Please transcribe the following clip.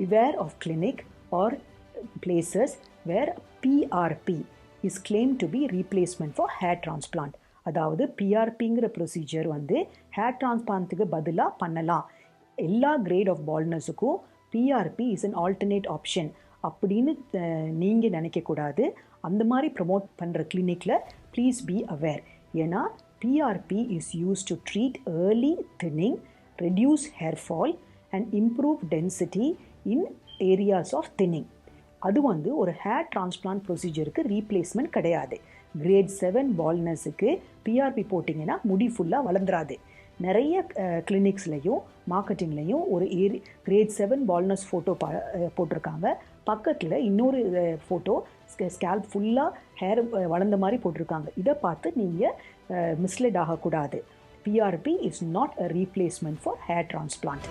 beware of clinic or places where PRP is claimed to be replacement for hair transplant. அதாவது PRPங்கிற procedure வந்து hair டிரான்ஸ்பிளான்ட்டுக்கு பதிலாக பண்ணலாம். எல்லா grade of பால்ட்னஸுக்கும் PRP is an alternate option அப்படின்னு நீங்கள் நினைக்கக்கூடாது. அந்த மாதிரி ப்ரமோட் பண்ணுற கிளினிக்கில் ப்ளீஸ் பி அவேர். ஏன்னா PRP is use to treat early thinning, reduce hair fall and improve density in areas of thinning. அது வந்து ஒரு ஹேர் டிரான்ஸ்பிளான்ட் ப்ரொசீஜருக்கு ரீப்ளேஸ்மெண்ட் கிடையாது. கிரேட் 7 பால்ட்னஸுக்கு PRP போட்டிங்கன்னா முடி ஃபுல்லாக வளர்ந்துராது. நிறைய கிளினிக்ஸ்லையும் மார்க்கெட்டிங்லையும் ஒரு கிரேட் 7 பால்ட்னஸ் ஃபோட்டோ போட்டிருக்காங்க. பக்கத்தில் இன்னொரு ஃபோட்டோ ஸ்கேல்ப் ஃபுல்லாக ஹேர் வளர்ந்த மாதிரி போட்டிருக்காங்க. இதை பார்த்து நீங்கள் மிஸ்லெட் ஆகக்கூடாது. PRP is not a replacement for hair transplant.